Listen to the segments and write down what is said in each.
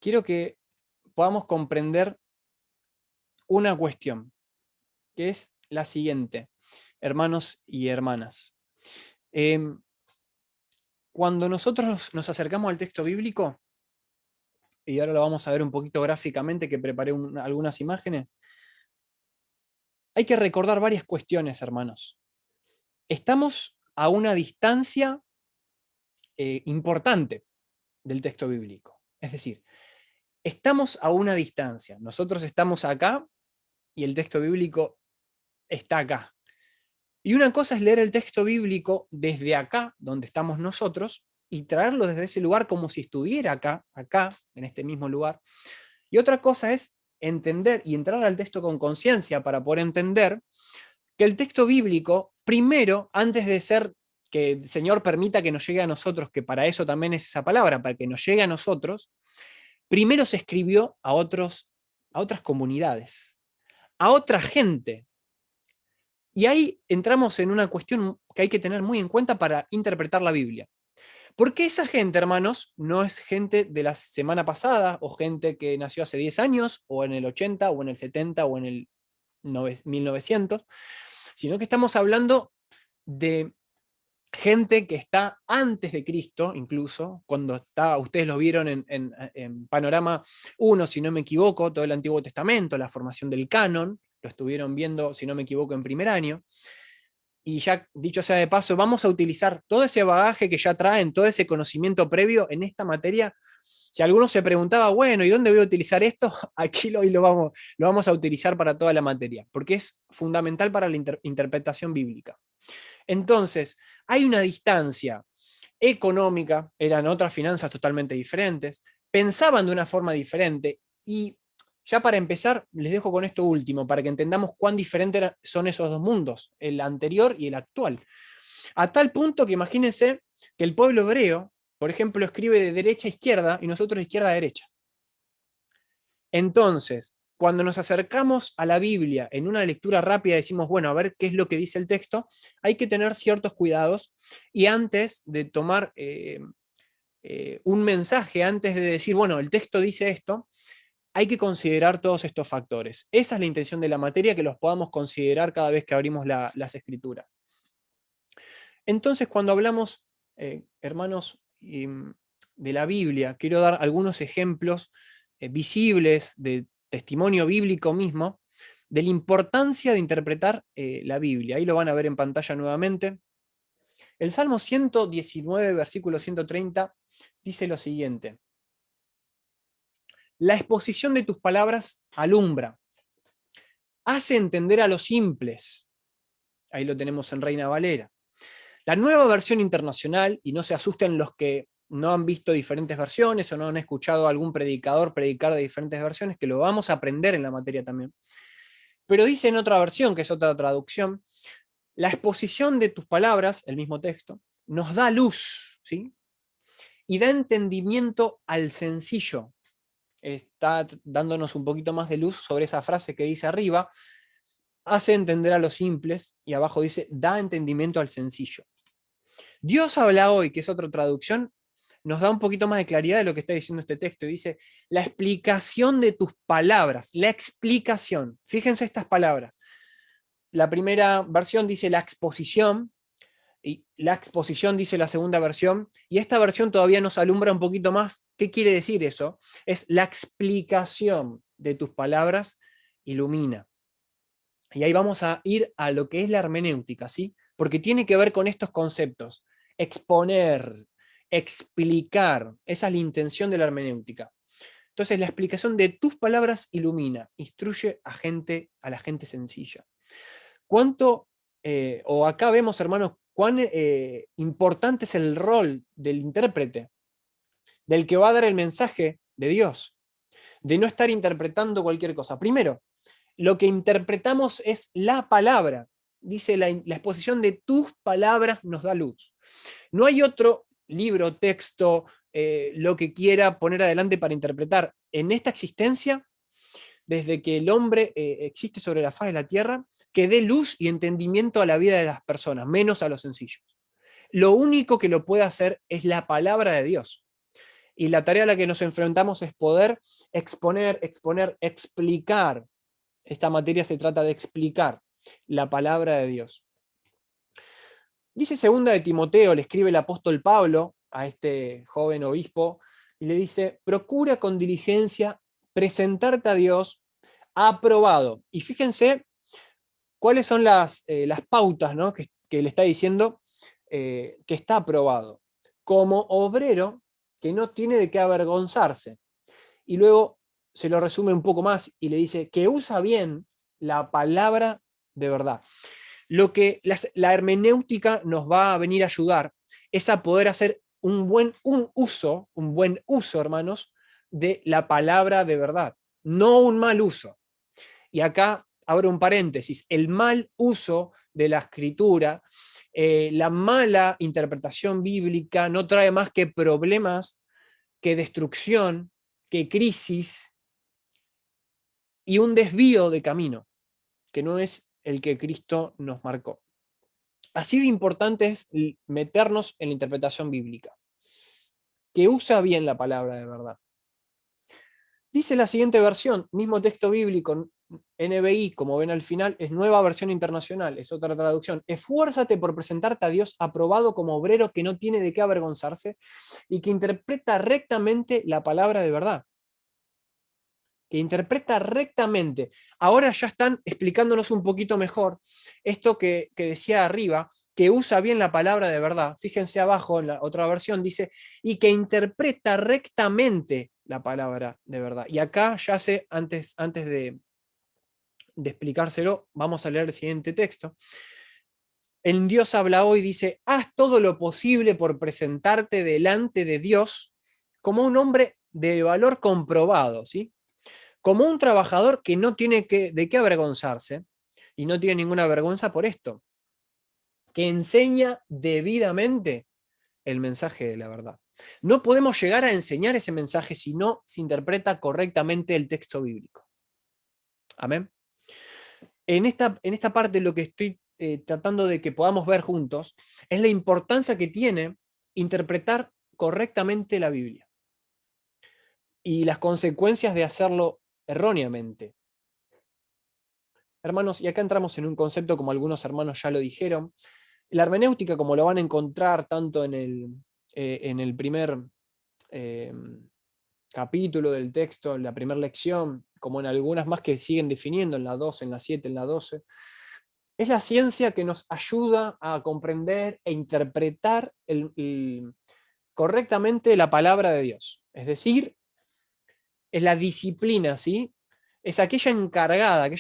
quiero que podamos comprender una cuestión, que es la siguiente, hermanos y hermanas. Em, Cuando nosotros nos acercamos al texto bíblico, y ahora lo vamos a ver un poquito gráficamente, que preparé algunas imágenes, hay que recordar varias cuestiones, hermanos. Estamos a una distancia importante del texto bíblico. Es decir, estamos a una distancia. Nosotros estamos acá y el texto bíblico está acá. Y una cosa es leer el texto bíblico desde acá, donde estamos nosotros, y traerlo desde ese lugar como si estuviera acá, en este mismo lugar. Y otra cosa es entender y entrar al texto con conciencia para poder entender que el texto bíblico, primero, antes de ser que el Señor permita que nos llegue a nosotros, que para eso también es esa palabra, para que nos llegue a nosotros, primero se escribió a otras comunidades, a otra gente. Y ahí entramos en una cuestión que hay que tener muy en cuenta para interpretar la Biblia. Porque esa gente, hermanos, no es gente de la semana pasada, o gente que nació hace 10 años, o en el 80, o en el 70, o en el 1900, sino que estamos hablando de gente que está antes de Cristo, incluso, cuando está, ustedes lo vieron en Panorama 1, si no me equivoco, todo el Antiguo Testamento, la formación del canon, lo estuvieron viendo, si no me equivoco, en primer año. Y ya, dicho sea de paso, vamos a utilizar todo ese bagaje que ya traen, todo ese conocimiento previo en esta materia. Si alguno se preguntaba, bueno, ¿y dónde voy a utilizar esto? Aquí lo vamos a utilizar para toda la materia, porque es fundamental para la interpretación bíblica. Entonces, hay una distancia económica, eran otras finanzas totalmente diferentes, pensaban de una forma diferente, y ya para empezar, les dejo con esto último, para que entendamos cuán diferentes son esos dos mundos, el anterior y el actual. A tal punto que imagínense que el pueblo hebreo, por ejemplo, escribe de derecha a izquierda y nosotros de izquierda a derecha. Entonces, cuando nos acercamos a la Biblia en una lectura rápida, decimos, bueno, a ver qué es lo que dice el texto, hay que tener ciertos cuidados, y antes de tomar un mensaje, antes de decir, bueno, el texto dice esto, hay que considerar todos estos factores. Esa es la intención de la materia, que los podamos considerar cada vez que abrimos las escrituras. Entonces, cuando hablamos, hermanos, de la Biblia, quiero dar algunos ejemplos visibles de testimonio bíblico mismo, de la importancia de interpretar la Biblia. Ahí lo van a ver en pantalla nuevamente. El Salmo 119, versículo 130, dice lo siguiente: la exposición de tus palabras alumbra, hace entender a los simples. Ahí lo tenemos en Reina Valera. La nueva versión internacional, y no se asusten los que no han visto diferentes versiones o no han escuchado a algún predicador predicar de diferentes versiones, que lo vamos a aprender en la materia también. Pero dice en otra versión, que es otra traducción, la exposición de tus palabras, el mismo texto, nos da luz, ¿sí? Y da entendimiento al sencillo. Está dándonos un poquito más de luz sobre esa frase que dice arriba, hace entender a los simples, y abajo dice, da entendimiento al sencillo. Dios habla hoy, que es otra traducción, nos da un poquito más de claridad de lo que está diciendo este texto. Dice, la explicación de tus palabras, la explicación. Fíjense estas palabras. La primera versión dice la exposición, y la exposición dice la segunda versión, y esta versión todavía nos alumbra un poquito más. ¿Qué quiere decir eso? Es la explicación de tus palabras ilumina. Y ahí vamos a ir a lo que es la hermenéutica, ¿sí? Porque tiene que ver con estos conceptos. Exponer, explicar, esa es la intención de la hermenéutica. Entonces, la explicación de tus palabras ilumina, instruye a la gente sencilla. ¿Cuánto, o acá vemos, hermanos, cuán importante es el rol del intérprete, del que va a dar el mensaje de Dios, de no estar interpretando cualquier cosa? Primero, lo que interpretamos es la palabra. Dice la exposición de tus palabras nos da luz. No hay otro libro, texto, lo que quiera poner adelante para interpretar en esta existencia, desde que el hombre existe sobre la faz de la tierra, que dé luz y entendimiento a la vida de las personas, menos a los sencillos. Lo único que lo puede hacer es la palabra de Dios. Y la tarea a la que nos enfrentamos es poder exponer, explicar. Esta materia se trata de explicar la palabra de Dios. Dice segunda de Timoteo, le escribe el apóstol Pablo a este joven obispo, y le dice, procura con diligencia presentarte a Dios aprobado. Y fíjense cuáles son las pautas, ¿no?, que le está diciendo que está aprobado. Como obrero que no tiene de qué avergonzarse. Y luego se lo resume un poco más y le dice que usa bien la palabra de verdad. Lo que la hermenéutica nos va a venir a ayudar es a poder hacer un buen uso, hermanos, de la palabra de verdad, no un mal uso. Y acá abro un paréntesis, el mal uso de la escritura, la mala interpretación bíblica no trae más que problemas, que destrucción, que crisis y un desvío de camino, que no es el que Cristo nos marcó. Así de importante es meternos en la interpretación bíblica, que usa bien la palabra de verdad. Dice la siguiente versión, mismo texto bíblico, NBI, como ven al final, es Nueva Versión Internacional, es otra traducción. Esfuérzate por presentarte a Dios aprobado como obrero que no tiene de qué avergonzarse y que interpreta rectamente la palabra de verdad. Que interpreta rectamente. Ahora ya están explicándonos un poquito mejor esto que decía arriba, que usa bien la palabra de verdad. Fíjense abajo en la otra versión, dice, y que interpreta rectamente la palabra de verdad. Y acá ya sé, antes de explicárselo, vamos a leer el siguiente texto. En Dios habla hoy, dice, haz todo lo posible por presentarte delante de Dios como un hombre de valor comprobado, ¿sí? Como un trabajador que no tiene de qué avergonzarse, y no tiene ninguna vergüenza por esto, que enseña debidamente el mensaje de la verdad. No podemos llegar a enseñar ese mensaje si no se interpreta correctamente el texto bíblico. Amén. En esta parte lo que estoy tratando de que podamos ver juntos es la importancia que tiene interpretar correctamente la Biblia y las consecuencias de hacerlo erróneamente. Hermanos, y acá entramos en un concepto como algunos hermanos ya lo dijeron. La hermenéutica, como lo van a encontrar tanto en el primer eh, capítulo del texto, en la primera lección, como en algunas más que siguen definiendo, en la 12, en la 7, en la 12, es la ciencia que nos ayuda a comprender e interpretar correctamente la palabra de Dios. Es decir, es la disciplina, ¿sí? Es aquella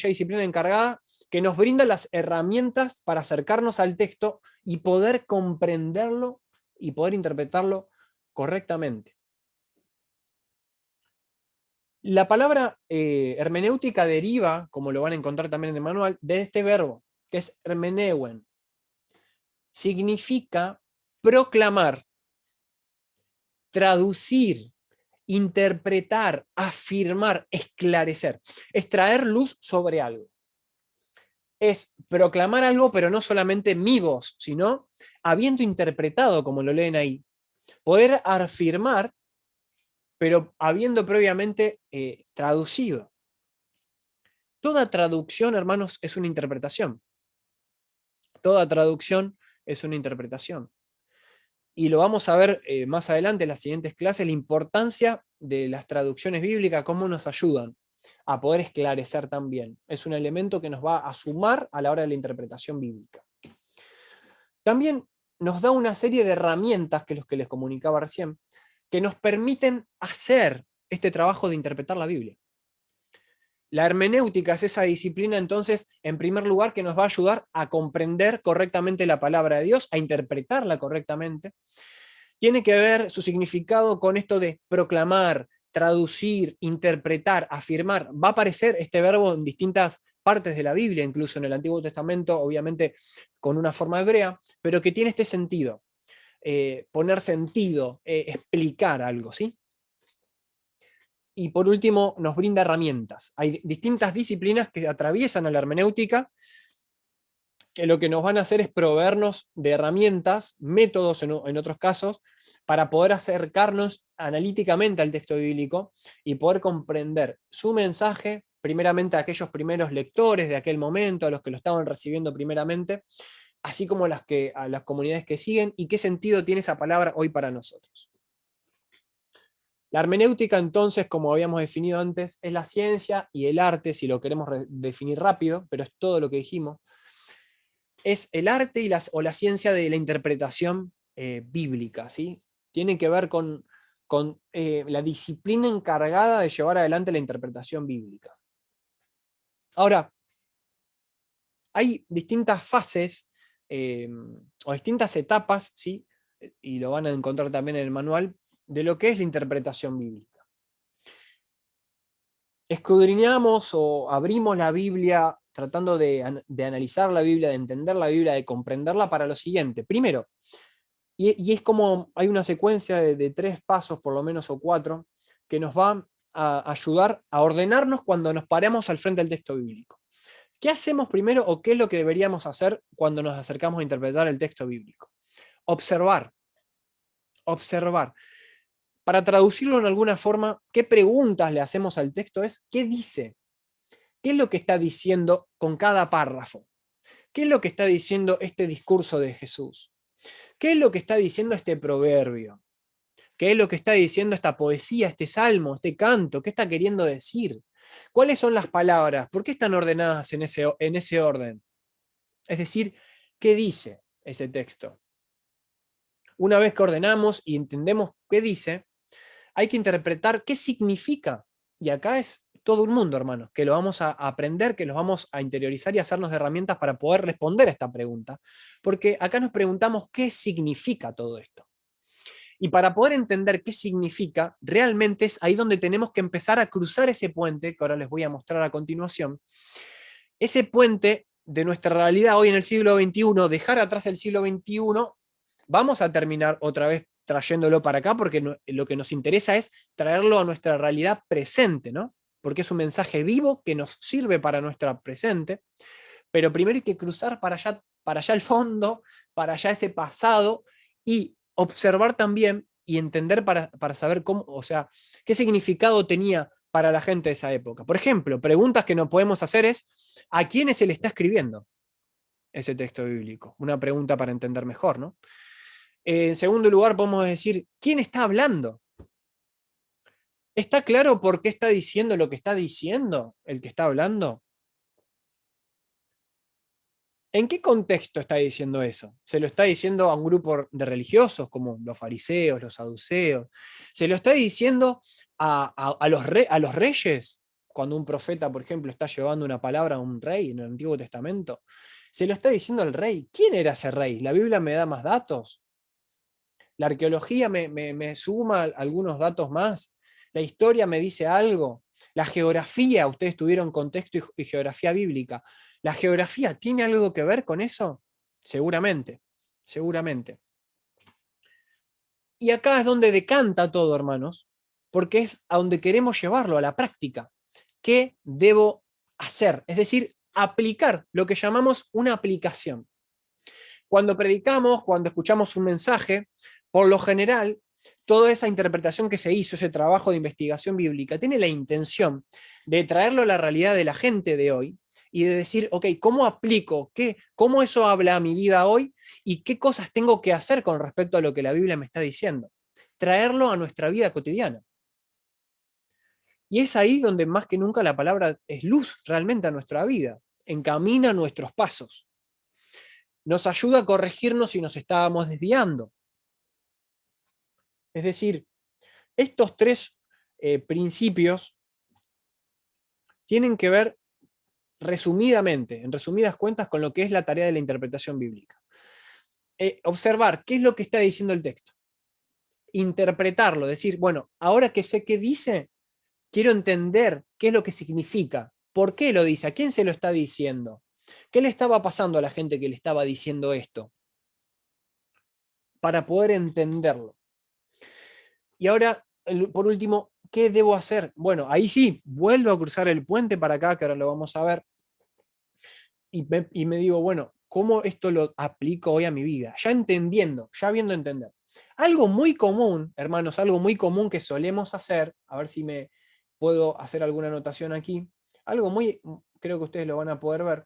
disciplina encargada que nos brinda las herramientas para acercarnos al texto y poder comprenderlo y poder interpretarlo correctamente. La palabra hermenéutica deriva, como lo van a encontrar también en el manual, de este verbo, que es hermeneuen. Significa proclamar, traducir, interpretar, afirmar, esclarecer. Es traer luz sobre algo. Es proclamar algo, pero no solamente mi voz, sino habiendo interpretado, como lo leen ahí. Poder afirmar, pero habiendo previamente traducido. Toda traducción, hermanos, es una interpretación. Toda traducción es una interpretación. Y lo vamos a ver más adelante en las siguientes clases, la importancia de las traducciones bíblicas, cómo nos ayudan a poder esclarecer también. Es un elemento que nos va a sumar a la hora de la interpretación bíblica. También nos da una serie de herramientas, que los que les comunicaba recién, que nos permiten hacer este trabajo de interpretar la Biblia. La hermenéutica es esa disciplina, entonces, en primer lugar, que nos va a ayudar a comprender correctamente la palabra de Dios, a interpretarla correctamente. Tiene que ver su significado con esto de proclamar, traducir, interpretar, afirmar. Va a aparecer este verbo en distintas partes de la Biblia, incluso en el Antiguo Testamento, obviamente con una forma hebrea, pero que tiene este sentido. Poner sentido, explicar algo, ¿sí? Y por último, nos brinda herramientas. Hay distintas disciplinas que atraviesan a la hermenéutica que lo que nos van a hacer es proveernos de herramientas, métodos en otros casos, para poder acercarnos analíticamente al texto bíblico y poder comprender su mensaje, primeramente a aquellos primeros lectores de aquel momento, a los que lo estaban recibiendo primeramente, así como a las comunidades que siguen, y qué sentido tiene esa palabra hoy para nosotros. La hermenéutica, entonces, como habíamos definido antes, es la ciencia y el arte, si lo queremos definir rápido, pero es todo lo que dijimos, es el arte o la ciencia de la interpretación bíblica, ¿sí? Tiene que ver con la disciplina encargada de llevar adelante la interpretación bíblica. Ahora, hay distintas fases o distintas etapas, ¿sí? Y lo van a encontrar también en el manual, de lo que es la interpretación bíblica. Escudriñamos o abrimos la Biblia tratando de analizar la Biblia, de entender la Biblia, de comprenderla para lo siguiente. Primero, y es como hay una secuencia de 3 pasos, por lo menos, o 4, que nos va a ayudar a ordenarnos cuando nos paramos al frente del texto bíblico. ¿Qué hacemos primero o qué es lo que deberíamos hacer cuando nos acercamos a interpretar el texto bíblico? Observar. Observar. Para traducirlo en alguna forma, ¿qué preguntas le hacemos al texto? ¿Qué dice? ¿Qué es lo que está diciendo con cada párrafo? ¿Qué es lo que está diciendo este discurso de Jesús? ¿Qué es lo que está diciendo este proverbio? ¿Qué es lo que está diciendo esta poesía, este salmo, este canto? ¿Qué está queriendo decir? ¿Cuáles son las palabras? ¿Por qué están ordenadas en ese orden? Es decir, ¿qué dice ese texto? Una vez que ordenamos y entendemos qué dice, hay que interpretar qué significa. Y acá es todo un mundo, hermanos, que lo vamos a aprender, que lo vamos a interiorizar y hacernos de herramientas para poder responder a esta pregunta. Porque acá nos preguntamos qué significa todo esto. Y para poder entender qué significa, realmente es ahí donde tenemos que empezar a cruzar ese puente, que ahora les voy a mostrar a continuación. Ese puente de nuestra realidad hoy en el siglo XXI, dejar atrás el siglo XXI, vamos a terminar otra vez trayéndolo para acá, porque lo que nos interesa es traerlo a nuestra realidad presente, ¿no? Porque es un mensaje vivo que nos sirve para nuestra presente, pero primero hay que cruzar para allá al fondo, para allá ese pasado, y observar también y entender para saber cómo, o sea, qué significado tenía para la gente de esa época. Por ejemplo, preguntas que nos podemos hacer es, ¿a quiénes se le está escribiendo ese texto bíblico? Una pregunta para entender mejor, ¿no? En segundo lugar, podemos decir, ¿quién está hablando? ¿Está claro por qué está diciendo lo que está diciendo el que está hablando? ¿En qué contexto está diciendo eso? ¿Se lo está diciendo a un grupo de religiosos, como los fariseos, los saduceos? ¿Se lo está diciendo a los reyes? Cuando un profeta, por ejemplo, está llevando una palabra a un rey en el Antiguo Testamento. ¿Se lo está diciendo al rey? ¿Quién era ese rey? ¿La Biblia me da más datos? ¿La arqueología me suma algunos datos más? ¿La historia me dice algo? ¿La geografía? Ustedes tuvieron contexto y geografía bíblica. ¿La geografía tiene algo que ver con eso? Seguramente, seguramente. Y acá es donde decanta todo, hermanos, porque es a donde queremos llevarlo, a la práctica. ¿Qué debo hacer? Es decir, aplicar lo que llamamos una aplicación. Cuando predicamos, cuando escuchamos un mensaje, por lo general, toda esa interpretación que se hizo, ese trabajo de investigación bíblica, tiene la intención de traerlo a la realidad de la gente de hoy y de decir, ok, ¿cómo aplico? ¿Cómo eso habla a mi vida hoy? ¿Y qué cosas tengo que hacer con respecto a lo que la Biblia me está diciendo? Traerlo a nuestra vida cotidiana. Y es ahí donde más que nunca la palabra es luz realmente a nuestra vida, encamina nuestros pasos. Nos ayuda a corregirnos si nos estábamos desviando. Es decir, estos 3 principios tienen que ver resumidamente, en resumidas cuentas, con lo que es la tarea de la interpretación bíblica. Observar qué es lo que está diciendo el texto. Interpretarlo, decir, bueno, ahora que sé qué dice, quiero entender qué es lo que significa, por qué lo dice, a quién se lo está diciendo, qué le estaba pasando a la gente que le estaba diciendo esto, para poder entenderlo. Y ahora, por último, ¿qué debo hacer? Bueno, ahí sí, vuelvo a cruzar el puente para acá, que ahora lo vamos a ver, y me digo, bueno, cómo esto lo aplico hoy a mi vida, ya entendiendo, ya viendo entender. Algo muy común, hermanos, algo muy común que solemos hacer, a ver si me puedo hacer alguna anotación aquí, algo muy, creo que ustedes lo van a poder ver,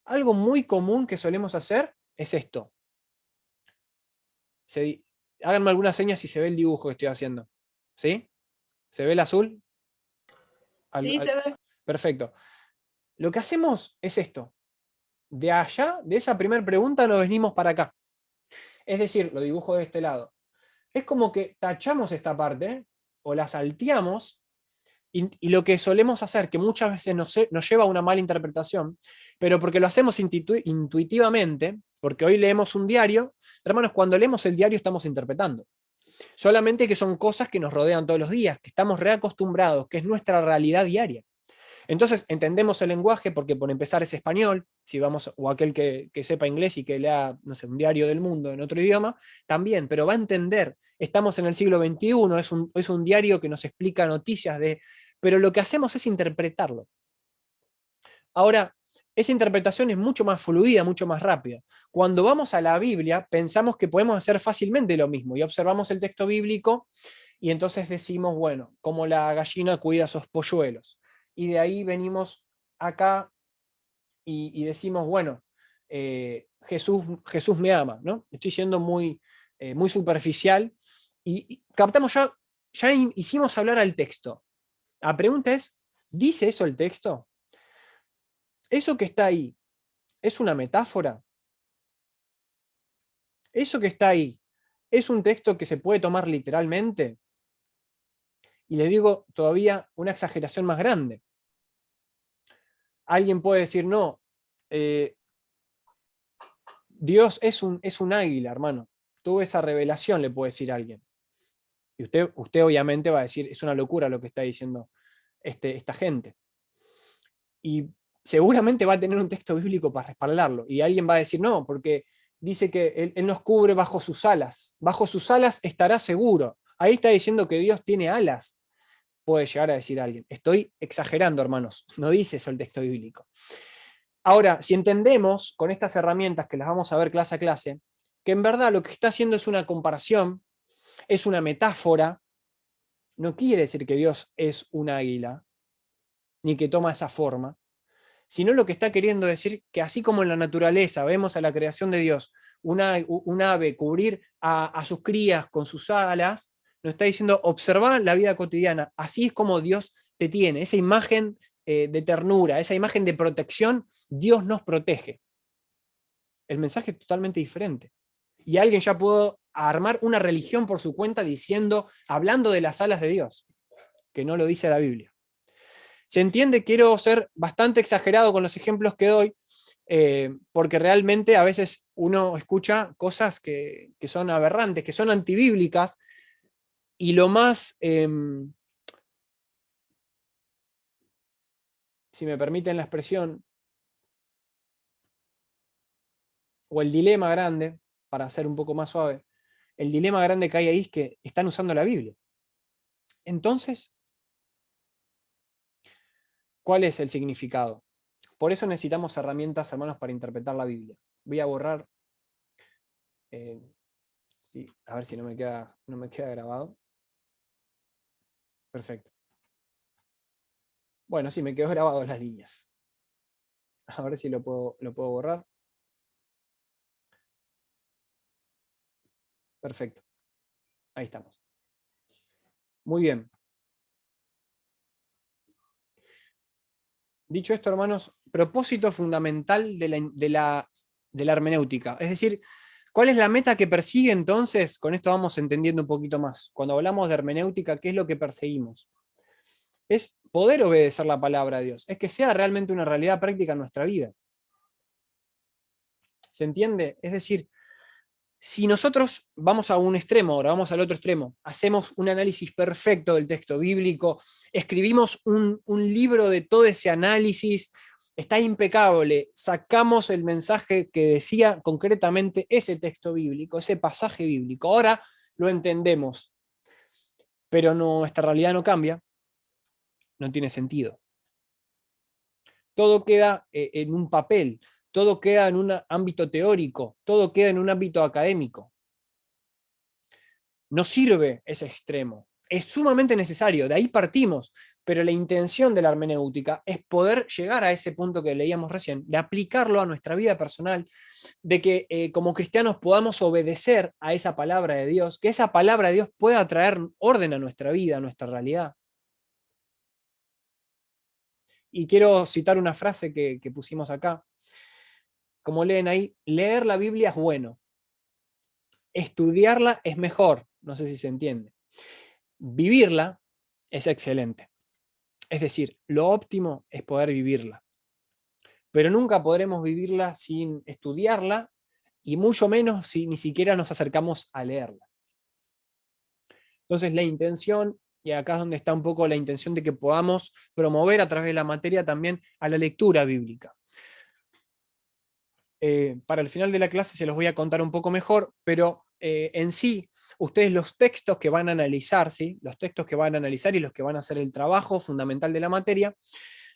algo muy común que solemos hacer es esto. Háganme alguna seña si se ve el dibujo que estoy haciendo. ¿Sí? ¿Se ve el azul? Sí, se ve. Perfecto. Lo que hacemos es esto. De allá, de esa primera pregunta, nos venimos para acá. Es decir, lo dibujo de este lado. Es como que tachamos esta parte o la salteamos y lo que solemos hacer, que muchas veces nos lleva a una mala interpretación, pero porque lo hacemos intuitivamente, porque hoy leemos un diario, hermanos, cuando leemos el diario estamos interpretando. Solamente que son cosas que nos rodean todos los días, que estamos reacostumbrados, que es nuestra realidad diaria. Entonces entendemos el lenguaje porque por empezar es español, si vamos, o aquel que sepa inglés y que lea, no sé, un diario del mundo en otro idioma, también, pero va a entender. Estamos en el siglo XXI, es un diario que nos explica noticias pero lo que hacemos es interpretarlo. Ahora, esa interpretación es mucho más fluida, mucho más rápida. Cuando vamos a la Biblia, pensamos que podemos hacer fácilmente lo mismo y observamos el texto bíblico y entonces decimos, bueno, como la gallina cuida a sus polluelos. Y de ahí venimos acá y decimos, bueno, Jesús me ama, ¿no? Estoy siendo muy superficial y captamos ya hicimos hablar al texto. La pregunta es, ¿dice eso el texto? ¿Eso que está ahí es una metáfora? ¿Eso que está ahí es un texto que se puede tomar literalmente? Y les digo todavía una exageración más grande. Alguien puede decir, no, Dios es un águila, hermano. Tuve esa revelación, le puede decir a alguien. Y usted obviamente va a decir, es una locura lo que está diciendo esta gente. Y seguramente va a tener un texto bíblico para respaldarlo. Y alguien va a decir, no, porque dice que él nos cubre bajo sus alas. Bajo sus alas estará seguro. Ahí está diciendo que Dios tiene alas, puede llegar a decir alguien. Estoy exagerando, hermanos. No dice eso el texto bíblico. Ahora, si entendemos con estas herramientas que las vamos a ver clase a clase, que en verdad lo que está haciendo es una comparación, es una metáfora, no quiere decir que Dios es un águila, ni que toma esa forma, sino lo que está queriendo decir que así como en la naturaleza vemos a la creación de Dios un ave cubrir a sus crías con sus alas, nos está diciendo observar la vida cotidiana, así es como Dios te tiene, esa imagen de ternura, esa imagen de protección, Dios nos protege. El mensaje es totalmente diferente. Y alguien ya pudo armar una religión por su cuenta hablando de las alas de Dios, que no lo dice la Biblia. Se entiende, quiero ser bastante exagerado con los ejemplos que doy, porque realmente a veces uno escucha cosas que son aberrantes, que son antibíblicas, y lo más, si me permiten la expresión, o el dilema grande, para ser un poco más suave, el dilema grande que hay ahí es que están usando la Biblia. Entonces, ¿cuál es el significado? Por eso necesitamos herramientas, hermanos, para interpretar la Biblia. Voy a borrar, sí, a ver si no me queda grabado. Perfecto. Bueno, sí, me quedó grabado las líneas. A ver si lo puedo borrar. Perfecto. Ahí estamos. Muy bien. Dicho esto, hermanos, propósito fundamental de la hermenéutica. Es decir, ¿cuál es la meta que persigue entonces? Con esto vamos entendiendo un poquito más. Cuando hablamos de hermenéutica, ¿qué es lo que perseguimos? Es poder obedecer la palabra de Dios. Es que sea realmente una realidad práctica en nuestra vida. ¿Se entiende? Es decir, si nosotros vamos a un extremo, ahora vamos al otro extremo, hacemos un análisis perfecto del texto bíblico, escribimos un libro de todo ese análisis, está impecable, sacamos el mensaje que decía concretamente ese texto bíblico, ese pasaje bíblico, ahora lo entendemos, pero nuestra realidad no cambia, no tiene sentido. Todo queda en un papel, todo queda en un ámbito teórico, todo queda en un ámbito académico. No sirve ese extremo. Es sumamente necesario, de ahí partimos, pero la intención de la hermenéutica es poder llegar a ese punto que leíamos recién, de aplicarlo a nuestra vida personal, de que como cristianos podamos obedecer a esa palabra de Dios, que esa palabra de Dios pueda traer orden a nuestra vida, a nuestra realidad. Y quiero citar una frase que pusimos acá. Como leen ahí, leer la Biblia es bueno, estudiarla es mejor, no sé si se entiende. Vivirla es excelente. Es decir, lo óptimo es poder vivirla. Pero nunca podremos vivirla sin estudiarla y mucho menos si ni siquiera nos acercamos a leerla. Entonces la intención, y acá es donde está un poco la intención de que podamos promover a través de la materia también a la lectura bíblica. Para el final de la clase se los voy a contar un poco mejor, pero en sí, ustedes los textos que van a analizar, ¿sí? Los textos que van a analizar y los que van a hacer el trabajo fundamental de la materia,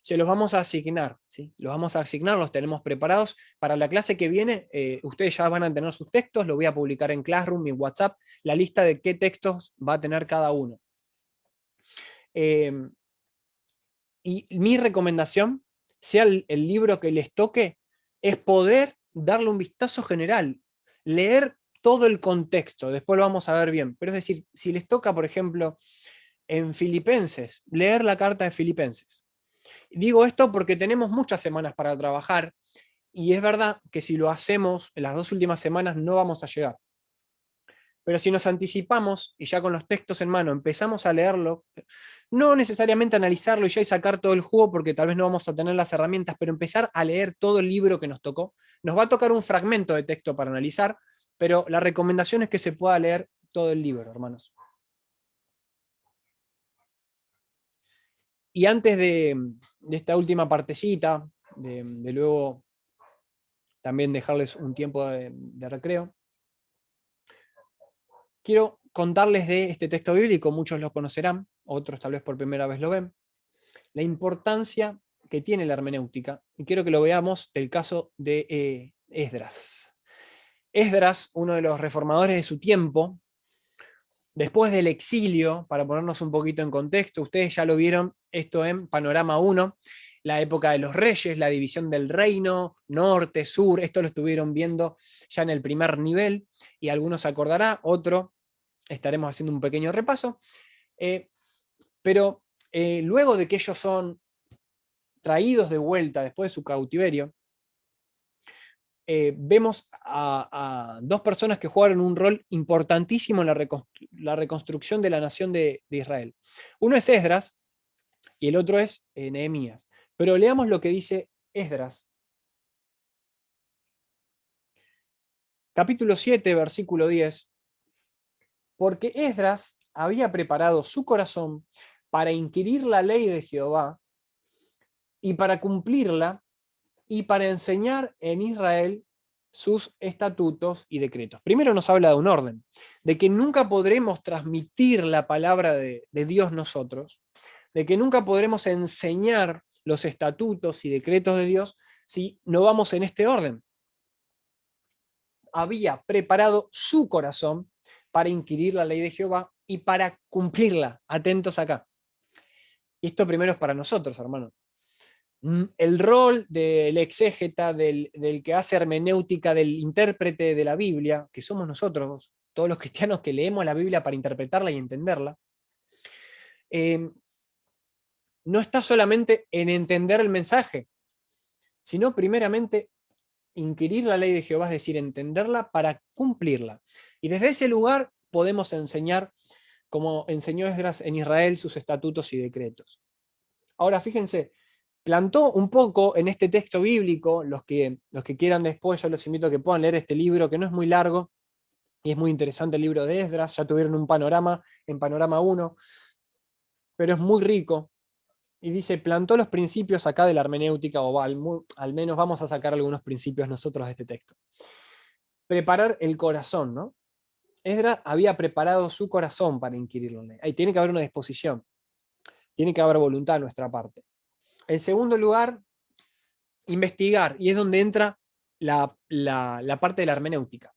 se los vamos a asignar, ¿sí? Los vamos a asignar, los tenemos preparados. Para la clase que viene, ustedes ya van a tener sus textos, lo voy a publicar en Classroom y en WhatsApp, la lista de qué textos va a tener cada uno. Y mi recomendación, sea el libro que les toque, es poder darle un vistazo general, leer todo el contexto, después lo vamos a ver bien. Pero es decir, si les toca, por ejemplo, en Filipenses, leer la carta de Filipenses. Digo esto porque tenemos muchas semanas para trabajar y es verdad que si lo hacemos en las 2 últimas semanas no vamos a llegar. Pero si nos anticipamos y ya con los textos en mano empezamos a leerlo, no necesariamente analizarlo y ya y sacar todo el jugo porque tal vez no vamos a tener las herramientas, pero empezar a leer todo el libro que nos tocó. Nos va a tocar un fragmento de texto para analizar, pero la recomendación es que se pueda leer todo el libro, hermanos. Y antes de esta última partecita, de luego también dejarles un tiempo de recreo, quiero contarles de este texto bíblico, muchos lo conocerán, otros tal vez por primera vez lo ven, la importancia que tiene la hermenéutica, y quiero que lo veamos del caso de Esdras. Esdras, uno de los reformadores de su tiempo, después del exilio, para ponernos un poquito en contexto, ustedes ya lo vieron esto en Panorama 1, la época de los reyes, la división del reino, norte, sur, esto lo estuvieron viendo ya en el primer nivel, y algunos se acordará, otro estaremos haciendo un pequeño repaso, pero luego de que ellos son traídos de vuelta después de su cautiverio, vemos a 2 personas que jugaron un rol importantísimo en la reconstrucción de la nación de Israel. Uno es Esdras y el otro es Nehemías. Pero leamos lo que dice Esdras. Capítulo 7, versículo 10. Porque Esdras había preparado su corazón para inquirir la ley de Jehová y para cumplirla y para enseñar en Israel sus estatutos y decretos. Primero nos habla de un orden, de que nunca podremos transmitir la palabra de Dios nosotros, de que nunca podremos enseñar los estatutos y decretos de Dios si no vamos en este orden. Había preparado su corazón para inquirir la ley de Jehová y para cumplirla. Atentos acá. Y esto primero es para nosotros, hermanos. El rol del exégeta, del que hace hermenéutica, del intérprete de la Biblia, que somos nosotros, todos los cristianos que leemos la Biblia para interpretarla y entenderla, no está solamente en entender el mensaje, sino primeramente inquirir la ley de Jehová, es decir, entenderla para cumplirla. Y desde ese lugar podemos enseñar, como enseñó Esdras en Israel, sus estatutos y decretos. Ahora, fíjense, plantó un poco en este texto bíblico, los que quieran después, yo los invito a que puedan leer este libro, que no es muy largo, y es muy interesante el libro de Esdras, ya tuvieron un panorama en Panorama 1, pero es muy rico, y dice, plantó los principios acá de la hermenéutica, o al menos vamos a sacar algunos principios nosotros de este texto. Preparar el corazón, ¿no? Esdras había preparado su corazón para inquirirlo. Ahí tiene que haber una disposición, tiene que haber voluntad de nuestra parte. En segundo lugar, investigar, y es donde entra la parte de la hermenéutica.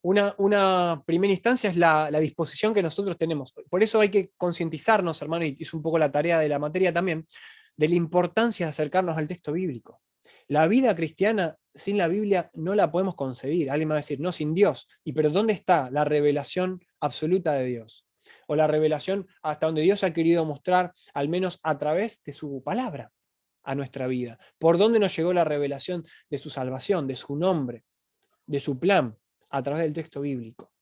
Una primera instancia es la disposición que nosotros tenemos. Por eso hay que concientizarnos, hermano, y es un poco la tarea de la materia también, de la importancia de acercarnos al texto bíblico. La vida cristiana sin la Biblia no la podemos concebir. Alguien me va a decir, no, sin Dios. Pero ¿dónde está la revelación absoluta de Dios? O la revelación hasta donde Dios ha querido mostrar, al menos a través de su palabra, a nuestra vida. ¿Por dónde nos llegó la revelación de su salvación, de su nombre, de su plan? A través del texto bíblico.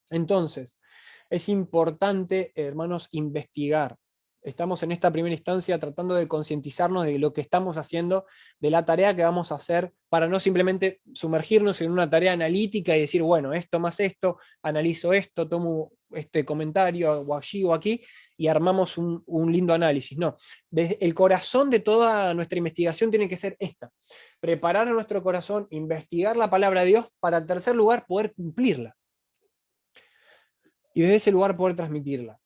Entonces, es importante, hermanos, investigar. Estamos en esta primera instancia tratando de concientizarnos de lo que estamos haciendo, de la tarea que vamos a hacer, para no simplemente sumergirnos en una tarea analítica y decir, bueno, esto más esto, analizo esto, tomo este comentario o allí o aquí, y armamos un lindo análisis. No, desde el corazón de toda nuestra investigación tiene que ser esta: preparar a nuestro corazón, investigar la palabra de Dios, para en tercer lugar poder cumplirla. Y desde ese lugar poder transmitirla,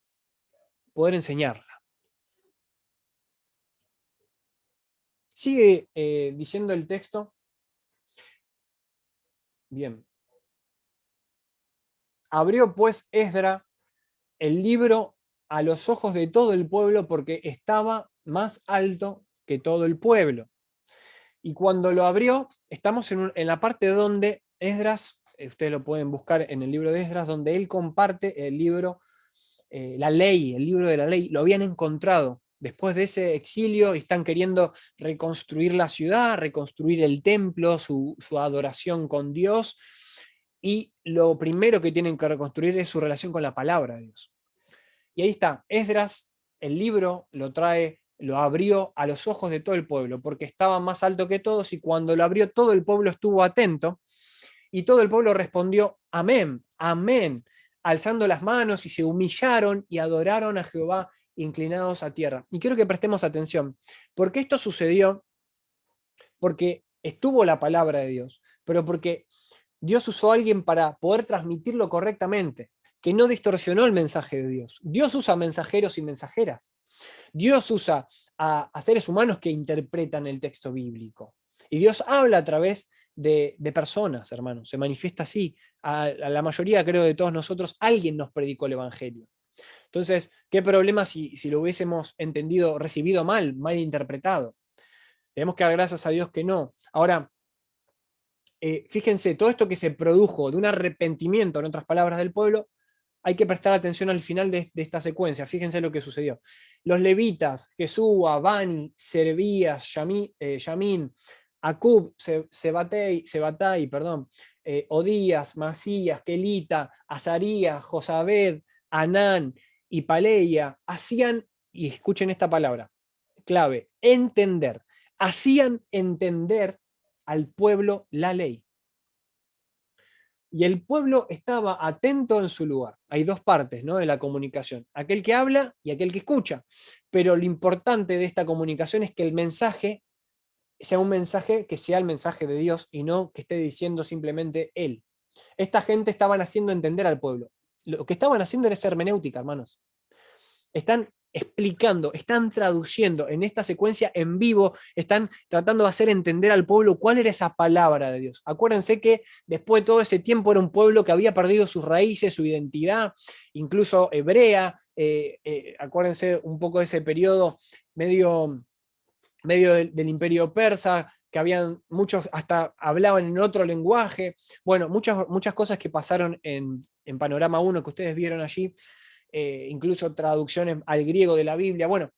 poder enseñarla. Sigue diciendo el texto. Bien. Abrió pues Esdras el libro a los ojos de todo el pueblo, porque estaba más alto que todo el pueblo. Y cuando lo abrió, estamos en la parte donde Esdras, ustedes lo pueden buscar en el libro de Esdras, donde él comparte el libro, la ley, el libro de la ley. Lo habían encontrado después de ese exilio y están queriendo reconstruir la ciudad, reconstruir el templo, su adoración con Dios. Y lo primero que tienen que reconstruir es su relación con la palabra de Dios. Y ahí está, Esdras, el libro lo trae, lo abrió a los ojos de todo el pueblo, porque estaba más alto que todos, y cuando lo abrió todo el pueblo estuvo atento, y todo el pueblo respondió, amén, amén, alzando las manos, y se humillaron y adoraron a Jehová, inclinados a tierra. Y quiero que prestemos atención, porque esto sucedió porque estuvo la palabra de Dios, pero porque Dios usó a alguien para poder transmitirlo correctamente, que no distorsionó el mensaje de Dios. Dios usa mensajeros y mensajeras. Dios usa a seres humanos que interpretan el texto bíblico. Y Dios habla a través de personas, hermanos. Se manifiesta así. A la mayoría, creo, de todos nosotros, alguien nos predicó el Evangelio. Entonces, ¿qué problema si lo hubiésemos entendido, recibido mal interpretado? Tenemos que dar gracias a Dios que no. Ahora, fíjense, todo esto que se produjo de un arrepentimiento, en otras palabras, del pueblo, hay que prestar atención al final de esta secuencia. Fíjense lo que sucedió. Los levitas, Jesúa, Bani, Servías, Yamín, Acub, Sebatai, perdón, Odías, Masías, Kelita, Azarías, Josabed, Anán y Paleia, hacían, y escuchen esta palabra, clave, entender. Hacían entender al pueblo la ley. Y el pueblo estaba atento en su lugar. Hay dos partes, ¿no?, de la comunicación: aquel que habla y aquel que escucha. Pero lo importante de esta comunicación es que el mensaje sea un mensaje que sea el mensaje de Dios, y no que esté diciendo simplemente él. Esta gente estaban haciendo entender al pueblo. Lo que estaban haciendo era esta hermenéutica, hermanos. Están explicando, están traduciendo en esta secuencia en vivo, están tratando de hacer entender al pueblo cuál era esa palabra de Dios. Acuérdense que después de todo ese tiempo era un pueblo que había perdido sus raíces, su identidad, incluso hebrea. Acuérdense un poco de ese periodo medio del imperio persa, que habían muchos, hasta hablaban en otro lenguaje. Bueno, muchas cosas que pasaron en Panorama 1 que ustedes vieron allí. Incluso traducciones al griego de la Biblia, bueno,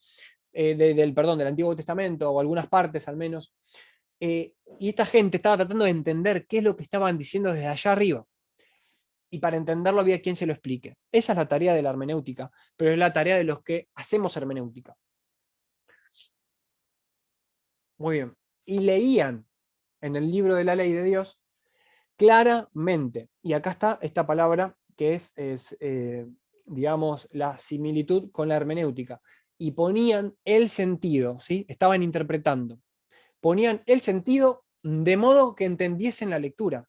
del Antiguo Testamento, o algunas partes al menos. Y esta gente estaba tratando de entender qué es lo que estaban diciendo desde allá arriba. Y para entenderlo había quien se lo explique. Esa es la tarea de la hermenéutica, pero es la tarea de los que hacemos hermenéutica. Muy bien. Y leían en el libro de la ley de Dios claramente. Y acá está esta palabra que es digamos, la similitud con la hermenéutica. Y ponían el sentido, ¿sí? Estaban interpretando. Ponían el sentido de modo que entendiesen la lectura.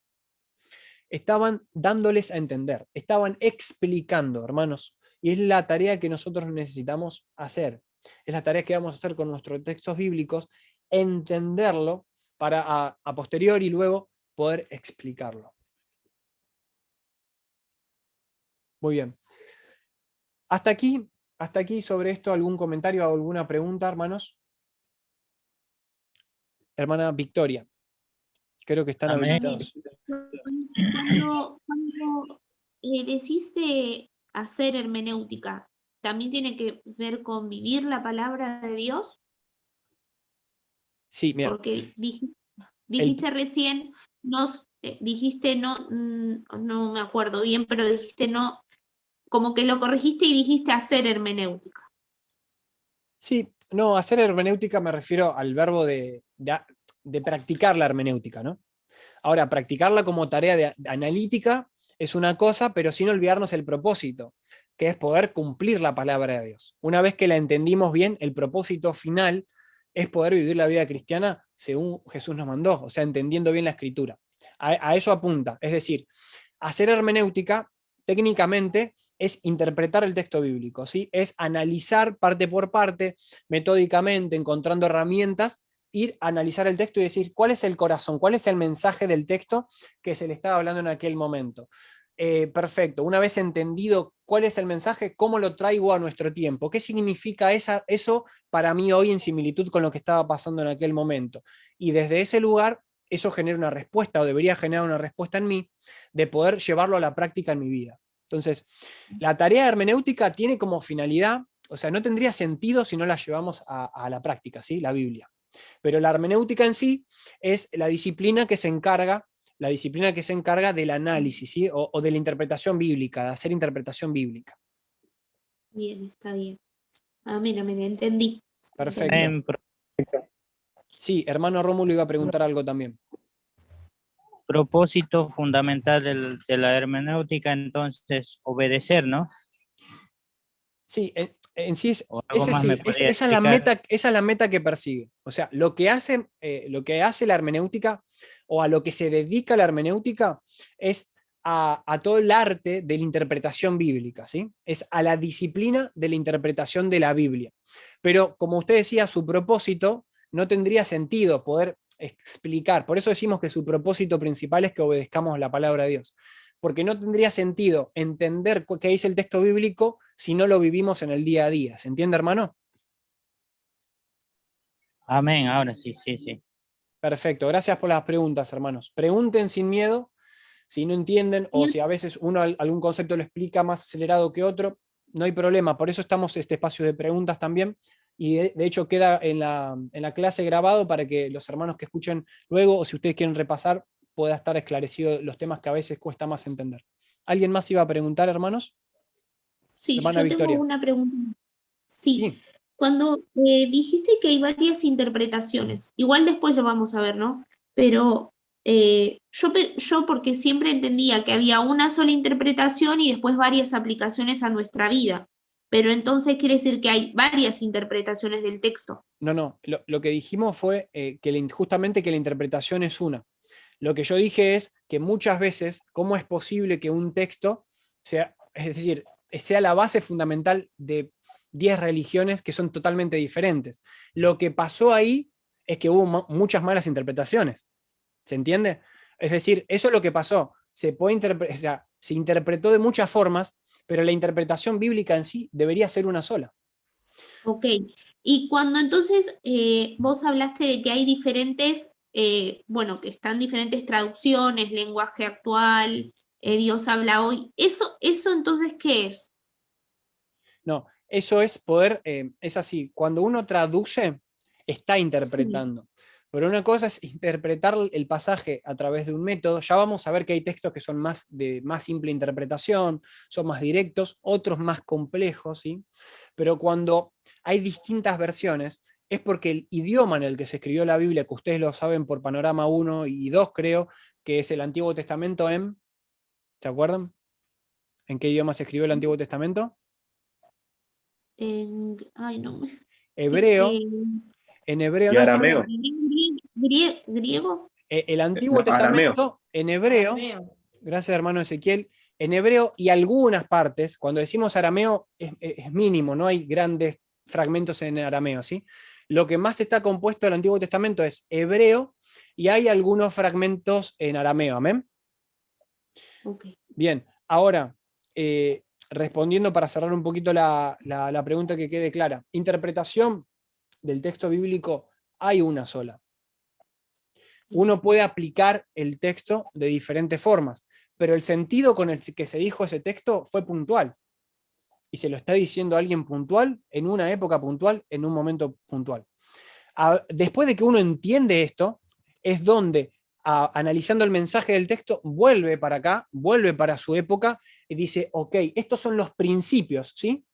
Estaban dándoles a entender, estaban explicando, hermanos. Y es la tarea que nosotros necesitamos hacer. Es la tarea que vamos a hacer con nuestros textos bíblicos, entenderlo para a posteriori luego poder explicarlo. Muy bien. Hasta aquí sobre esto, ¿algún comentario o alguna pregunta, hermanos? Hermana Victoria, creo que están Amén. habilitados. Cuando decís de hacer hermenéutica, ¿también tiene que ver con vivir la palabra de Dios? Sí, mira. Porque dijiste recién, dijiste no me acuerdo bien, pero dijiste no, como que lo corregiste y dijiste hacer hermenéutica. Sí, no, hacer hermenéutica me refiero al verbo de practicar la hermenéutica, ¿no? Ahora, practicarla como tarea de analítica es una cosa, pero sin olvidarnos el propósito, que es poder cumplir la palabra de Dios. Una vez que la entendimos bien, el propósito final es poder vivir la vida cristiana según Jesús nos mandó, o sea, entendiendo bien la escritura. A eso apunta, es decir, hacer hermenéutica técnicamente es interpretar el texto bíblico, ¿sí? Es analizar parte por parte, metódicamente, encontrando herramientas, ir a analizar el texto y decir cuál es el corazón, cuál es el mensaje del texto que se le estaba hablando en aquel momento. Perfecto, una vez entendido cuál es el mensaje, ¿cómo lo traigo a nuestro tiempo? ¿Qué significa eso para mí hoy en similitud con lo que estaba pasando en aquel momento? Y desde ese lugar, eso genera una respuesta, o debería generar una respuesta en mí, de poder llevarlo a la práctica en mi vida. Entonces, la tarea hermenéutica tiene como finalidad, o sea, no tendría sentido si no la llevamos a la práctica, ¿sí? La Biblia. Pero la hermenéutica en sí es la disciplina que se encarga del análisis, ¿sí? o de la interpretación bíblica, de hacer interpretación bíblica. Bien, está bien. Mira, entendí. Perfecto. Amén. Sí, hermano Rómulo iba a preguntar algo también. Propósito fundamental de la hermenéutica, entonces, obedecer, ¿no? Sí, en sí O algo más me podría esa explicar. es la meta que persigue. O sea, lo que hace la hermenéutica, o a lo que se dedica la hermenéutica, es a todo el arte de la interpretación bíblica, ¿sí? Es a la disciplina de la interpretación de la Biblia. Pero, como usted decía, su propósito no tendría sentido poder explicar. Por eso decimos que su propósito principal es que obedezcamos la palabra de Dios. Porque no tendría sentido entender qué dice el texto bíblico si no lo vivimos en el día a día. ¿Se entiende, hermano? Amén, ahora sí, sí, sí. Perfecto, gracias por las preguntas, hermanos. Pregunten sin miedo, si no entienden o si a veces uno algún concepto lo explica más acelerado que otro, no hay problema. Por eso estamos este espacio de preguntas también, y de hecho queda en la clase grabado para que los hermanos que escuchen luego, o si ustedes quieren repasar, pueda estar esclarecido los temas que a veces cuesta más entender. ¿Alguien más iba a preguntar, hermanos? Sí, Hermana yo Victoria. tengo una pregunta. Sí, Sí. cuando dijiste que hay varias interpretaciones, igual después lo vamos a ver, ¿no? Pero yo porque siempre entendía que había una sola interpretación y después varias aplicaciones a nuestra vida. Pero entonces quiere decir que hay varias interpretaciones del texto. No, lo que dijimos fue justamente que la interpretación es una. Lo que yo dije es que muchas veces, ¿cómo es posible que un texto sea, es decir, sea la base fundamental de 10 religiones que son totalmente diferentes? Lo que pasó ahí es que hubo muchas malas interpretaciones. ¿Se entiende? Es decir, eso es lo que pasó. O sea, se interpretó de muchas formas, pero la interpretación bíblica en sí debería ser una sola. Ok, y cuando entonces vos hablaste de que hay diferentes, bueno, que están diferentes traducciones, lenguaje actual, Dios habla hoy, ¿eso entonces qué es? No, eso es poder, es así, cuando uno traduce, está Sí, interpretando. Pero una cosa es interpretar el pasaje a través de un método. Ya vamos a ver que hay textos que son de más simple interpretación, son más directos, otros más complejos, ¿sí? Pero cuando hay distintas versiones, es porque el idioma en el que se escribió la Biblia, que ustedes lo saben por Panorama 1 y 2, creo, que es el Antiguo Testamento ¿se acuerdan? ¿En qué idioma se escribió el Antiguo Testamento? ay, no, Hebreo. En hebreo, Y no hay problema. arameo. ¿Griego? El Antiguo No, arameo. Testamento en hebreo, gracias hermano Ezequiel, en hebreo y algunas partes, cuando decimos arameo es mínimo, no hay grandes fragmentos en arameo, ¿sí? Lo que más está compuesto del Antiguo Testamento es hebreo y hay algunos fragmentos en arameo, ¿amén? Ok. Bien, ahora, respondiendo para cerrar un poquito la pregunta que quede clara. Interpretación del texto bíblico hay una sola. Uno puede aplicar el texto de diferentes formas, pero el sentido con el que se dijo ese texto fue puntual. Y se lo está diciendo alguien puntual, en una época puntual, en un momento puntual. Después de que uno entiende esto, es donde, analizando el mensaje del texto, vuelve para acá, vuelve para su época y dice, ok, estos son los principios, ¿sí?,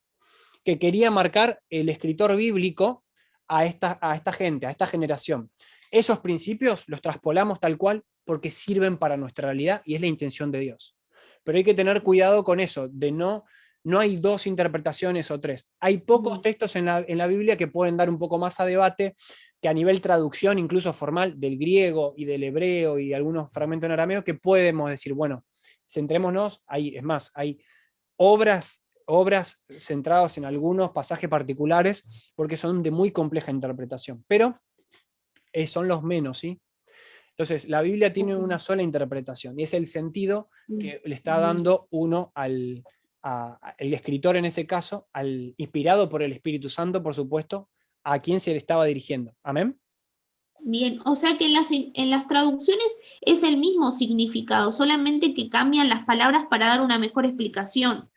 que quería marcar el escritor bíblico a esta gente, a esta generación. Esos principios los traspolamos tal cual porque sirven para nuestra realidad y es la intención de Dios. Pero hay que tener cuidado con eso, de no hay dos interpretaciones o tres. Hay pocos textos en la Biblia que pueden dar un poco más a debate, que a nivel traducción, incluso formal, del griego y del hebreo y algunos fragmentos en arameo, que podemos decir, bueno, centrémonos, es más, hay obras centradas en algunos pasajes particulares, porque son de muy compleja interpretación, pero son los menos, ¿sí? Entonces, la Biblia tiene una sola interpretación, y es el sentido que le está dando uno el escritor en ese caso, inspirado por el Espíritu Santo, por supuesto, a quien se le estaba dirigiendo. ¿Amén? Bien, o sea que en las traducciones es el mismo significado, solamente que cambian las palabras para dar una mejor explicación.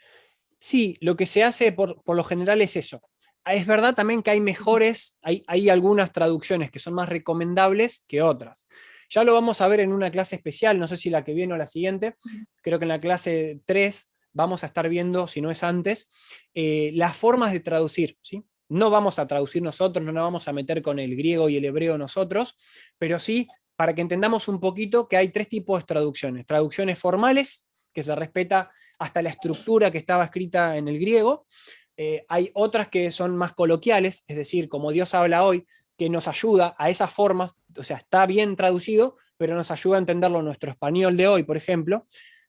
Sí, lo que se hace por lo general es eso. Es verdad también que hay mejores, hay algunas traducciones que son más recomendables que otras. Ya lo vamos a ver en una clase especial, no sé si la que viene o la siguiente, creo que en la clase 3 vamos a estar viendo, si no es antes, las formas de traducir, ¿sí? No vamos a traducir nosotros, no nos vamos a meter con el griego y el hebreo nosotros, pero sí para que entendamos un poquito que hay tres tipos de traducciones. Traducciones formales, que se respeta hasta la estructura que estaba escrita en el griego. Hay otras que son más coloquiales, es decir, como Dios habla hoy, que nos ayuda a esas formas, o sea, está bien traducido, pero nos ayuda a entenderlo en nuestro español de hoy, por ejemplo,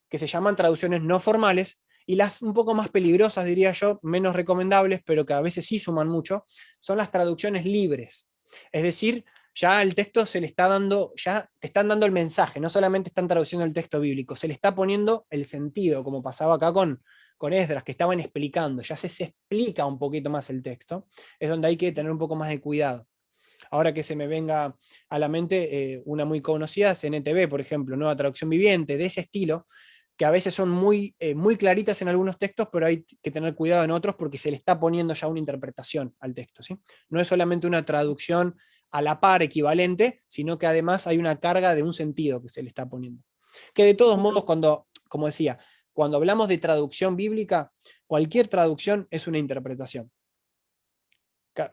que se llaman traducciones no formales, y las un poco más peligrosas, diría yo, menos recomendables, pero que a veces sí suman mucho, son las traducciones libres. Es decir, ya el texto se le está dando, ya te están dando el mensaje, no solamente están traduciendo el texto bíblico, se le está poniendo el sentido, como pasaba acá con Esdras, que estaban explicando, ya se explica un poquito más el texto, es donde hay que tener un poco más de cuidado. Ahora que se me venga a la mente una muy conocida, CNTV, por ejemplo, Nueva Traducción Viviente, de ese estilo, que a veces son muy claritas en algunos textos, pero hay que tener cuidado en otros porque se le está poniendo ya una interpretación al texto, ¿sí? No es solamente una traducción a la par, equivalente, sino que además hay una carga de un sentido que se le está poniendo. Que de todos modos, como decía, cuando hablamos de traducción bíblica, cualquier traducción es una interpretación.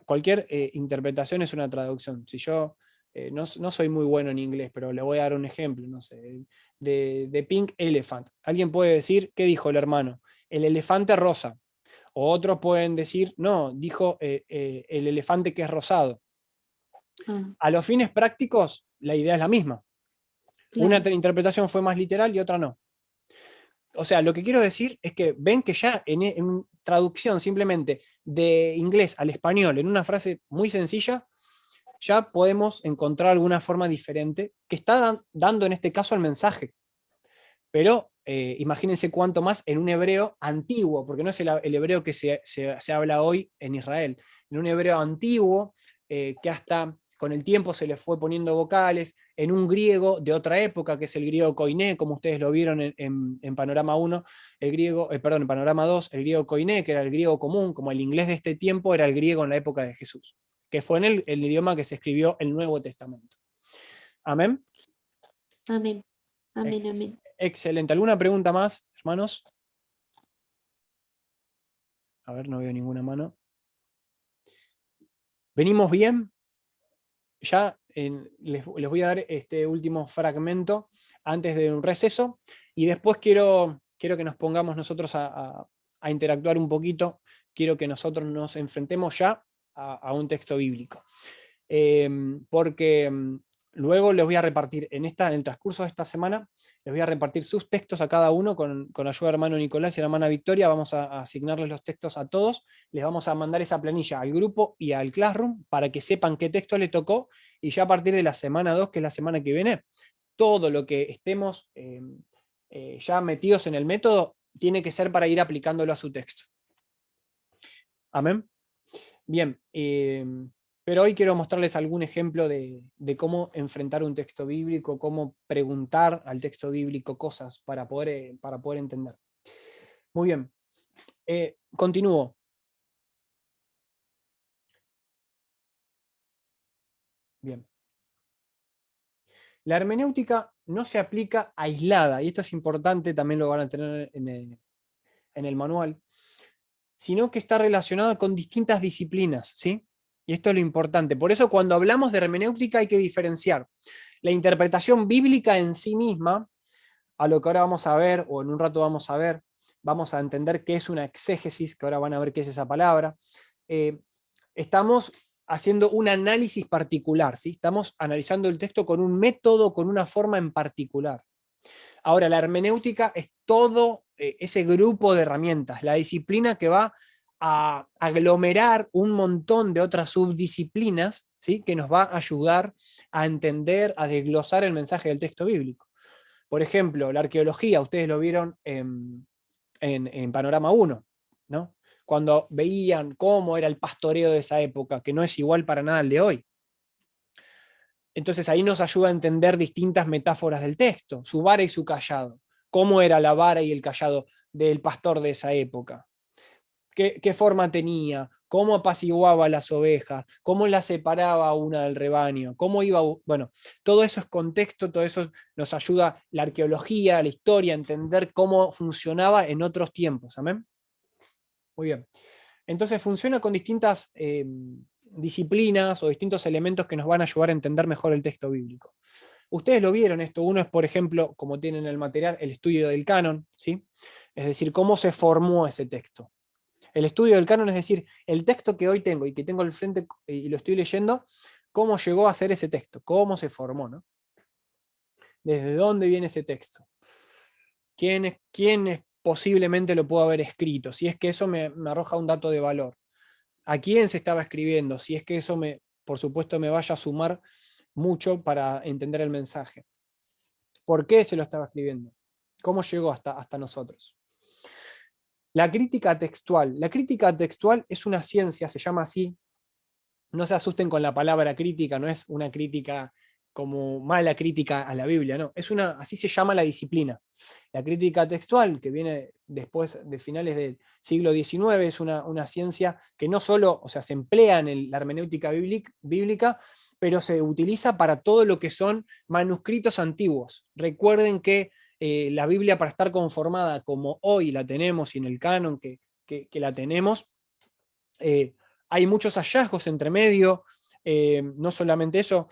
Cualquier interpretación es una traducción. Si yo no soy muy bueno en inglés, pero le voy a dar un ejemplo, no sé, de Pink Elephant. Alguien puede decir, ¿qué dijo el hermano? El elefante rosa. O otros pueden decir, no, dijo el elefante que es rosado. A los fines prácticos, la idea es la misma. Claro. Una interpretación fue más literal y otra no. O sea, lo que quiero decir es que ven que ya en traducción simplemente de inglés al español, en una frase muy sencilla, ya podemos encontrar alguna forma diferente que está dando en este caso el mensaje. Pero imagínense cuánto más en un hebreo antiguo, porque no es el hebreo que se habla hoy en Israel, en un hebreo antiguo que hasta con el tiempo se le fue poniendo vocales, en un griego de otra época, que es el griego koiné, como ustedes lo vieron en Panorama 1, en Panorama 2, el griego koiné, que era el griego común, como el inglés de este tiempo era el griego en la época de Jesús, que fue en el idioma que se escribió el Nuevo Testamento. ¿Amén? Amén. Amén, amén. Excelente. ¿Alguna pregunta más, hermanos? A ver, no veo ninguna mano. ¿Venimos bien? Ya les voy a dar este último fragmento antes de un receso y después quiero que nos pongamos nosotros a interactuar un poquito. Quiero que nosotros nos enfrentemos ya a un texto bíblico. Porque luego les voy a repartir en el transcurso de esta semana, les voy a repartir sus textos a cada uno con ayuda del hermano Nicolás y la hermana Victoria. Vamos a asignarles los textos a todos, les vamos a mandar esa planilla al grupo y al Classroom para que sepan qué texto le tocó y ya a partir de la semana 2, que es la semana que viene, todo lo que estemos ya metidos en el método tiene que ser para ir aplicándolo a su texto. Amén. Bien, pero hoy quiero mostrarles algún ejemplo de cómo enfrentar un texto bíblico, cómo preguntar al texto bíblico cosas para poder entender. Muy bien, continúo. Bien. La hermenéutica no se aplica aislada, y esto es importante, también lo van a tener en el manual, sino que está relacionada con distintas disciplinas, ¿sí? Y esto es lo importante. Por eso cuando hablamos de hermenéutica hay que diferenciar la interpretación bíblica en sí misma, a lo que ahora vamos a ver, o en un rato vamos a ver, vamos a entender qué es una exégesis, que ahora van a ver qué es esa palabra. Estamos haciendo un análisis particular, ¿sí? Estamos analizando el texto con un método, con una forma en particular. Ahora, la hermenéutica es todo ese grupo de herramientas, la disciplina que va a aglomerar un montón de otras subdisciplinas, ¿sí? Que nos va a ayudar a entender, a desglosar el mensaje del texto bíblico. Por ejemplo, la arqueología, ustedes lo vieron en Panorama 1, ¿no? Cuando veían cómo era el pastoreo de esa época, que no es igual para nada al de hoy. Entonces ahí nos ayuda a entender distintas metáforas del texto, su vara y su cayado. Cómo era la vara y el cayado del pastor de esa época. ¿Qué forma tenía? ¿Cómo apaciguaba las ovejas? ¿Cómo las separaba una del rebaño? ¿Cómo iba? Bueno, todo eso es contexto, todo eso nos ayuda la arqueología, la historia, a entender cómo funcionaba en otros tiempos. ¿Amén? Muy bien. Entonces funciona con distintas disciplinas o distintos elementos que nos van a ayudar a entender mejor el texto bíblico. Ustedes lo vieron esto. Uno es, por ejemplo, como tienen en el material, el estudio del canon, ¿sí? Es decir, cómo se formó ese texto. El estudio del canon, es decir, el texto que hoy tengo y que tengo al frente y lo estoy leyendo, cómo llegó a ser ese texto, cómo se formó, ¿no? ¿Desde dónde viene ese texto? ¿Quién posiblemente lo pudo haber escrito? Si es que eso me arroja un dato de valor. ¿A quién se estaba escribiendo? Si es que eso por supuesto, me vaya a sumar mucho para entender el mensaje. ¿Por qué se lo estaba escribiendo? ¿Cómo llegó hasta nosotros? La crítica textual. La crítica textual es una ciencia, se llama así. No se asusten con la palabra crítica, no es una crítica como mala crítica a la Biblia, no. Así se llama la disciplina. La crítica textual, que viene después de finales del siglo XIX, es una ciencia que no solo, o sea, se emplea en la hermenéutica bíblica, pero se utiliza para todo lo que son manuscritos antiguos. Recuerden que la Biblia, para estar conformada como hoy la tenemos y en el canon que la tenemos, hay muchos hallazgos entre medio, no solamente eso,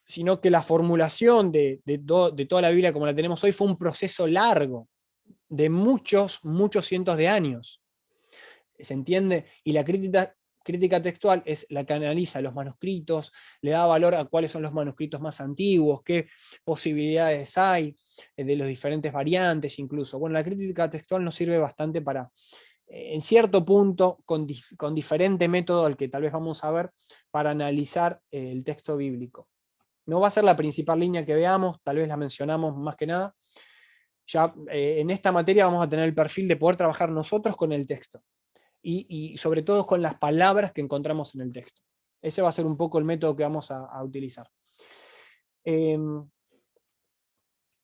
sino que la formulación de toda la Biblia como la tenemos hoy fue un proceso largo, de muchos cientos de años. ¿Se entiende? Y la crítica textual es la que analiza los manuscritos, le da valor a cuáles son los manuscritos más antiguos, qué posibilidades hay de los diferentes variantes incluso. Bueno, la crítica textual nos sirve bastante para, en cierto punto, con diferente método al que tal vez vamos a ver, para analizar el texto bíblico. No va a ser la principal línea que veamos, tal vez la mencionamos más que nada. Ya en esta materia vamos a tener el perfil de poder trabajar nosotros con el texto y sobre todo con las palabras que encontramos en el texto. Ese va a ser un poco el método que vamos a utilizar.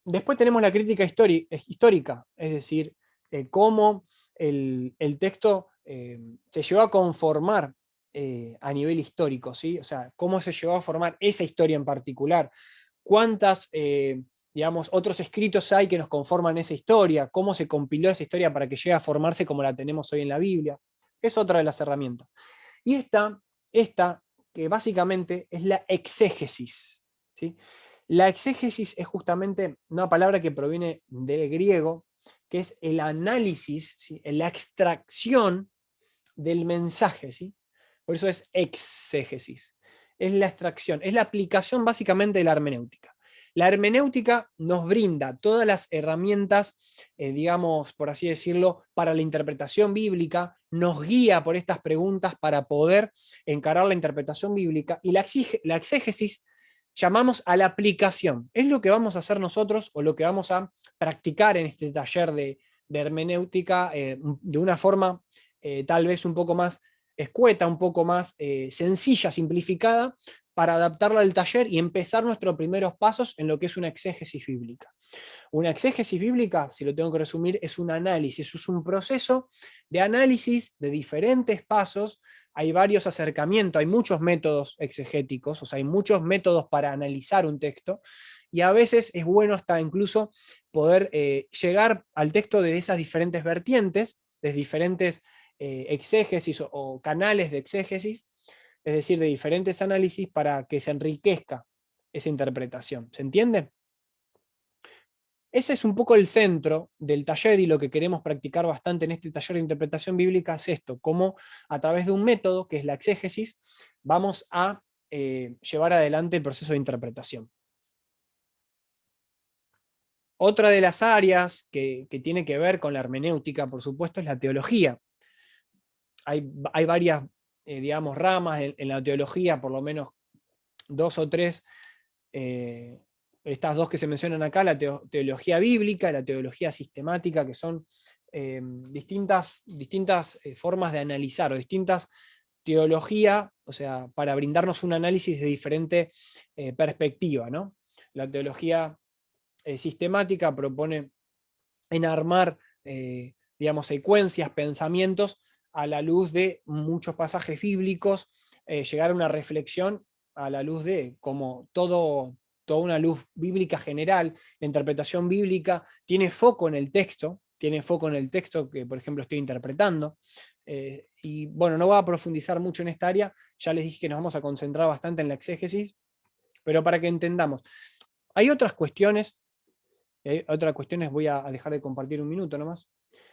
Después tenemos la crítica histórica, es decir, cómo el texto se llevó a conformar a nivel histórico, ¿sí? O sea, cómo se llevó a formar esa historia en particular, cuántas, digamos, otros escritos hay que nos conforman esa historia, cómo se compiló esa historia para que llegue a formarse como la tenemos hoy en la Biblia. Es otra de las herramientas. Y esta que básicamente es la exégesis, ¿sí? La exégesis es justamente una palabra que proviene del griego, que es el análisis, ¿sí? La extracción del mensaje, ¿sí? Por eso es exégesis. Es la extracción, es la aplicación básicamente de la hermenéutica. La hermenéutica nos brinda todas las herramientas, digamos, por así decirlo, para la interpretación bíblica, nos guía por estas preguntas para poder encarar la interpretación bíblica, y la exégesis llamamos a la aplicación. Es lo que vamos a hacer nosotros o lo que vamos a practicar en este taller de hermenéutica de una forma tal vez un poco más escueta, un poco más sencilla, simplificada, para adaptarla al taller y empezar nuestros primeros pasos en lo que es una exégesis bíblica. Una exégesis bíblica, si lo tengo que resumir, es un análisis, es un proceso de análisis de diferentes pasos. Hay varios acercamientos, hay muchos métodos exegéticos, o sea, hay muchos métodos para analizar un texto, y a veces es bueno hasta incluso poder llegar al texto de esas diferentes vertientes, de diferentes exégesis o canales de exégesis, es decir, de diferentes análisis para que se enriquezca esa interpretación. ¿Se entiende? Ese es un poco el centro del taller, y lo que queremos practicar bastante en este taller de interpretación bíblica es esto, cómo a través de un método, que es la exégesis, vamos a llevar adelante el proceso de interpretación. Otra de las áreas que tiene que ver con la hermenéutica, por supuesto, es la teología. Hay varias, digamos, ramas en la teología, por lo menos 2 o 3, estas 2 que se mencionan acá, la teología bíblica, la teología sistemática, que son distintas formas de analizar, o distintas teologías, o sea, para brindarnos un análisis de diferente perspectiva, ¿no? La teología sistemática propone enarmar, digamos, secuencias, pensamientos a la luz de muchos pasajes bíblicos, llegar a una reflexión a la luz de como toda una luz bíblica general. La interpretación bíblica tiene foco en el texto, que, por ejemplo, estoy interpretando. Y bueno, no voy a profundizar mucho en esta área, ya les dije que nos vamos a concentrar bastante en la exégesis, pero para que entendamos. Hay otras cuestiones, voy a dejar de compartir un minuto nomás.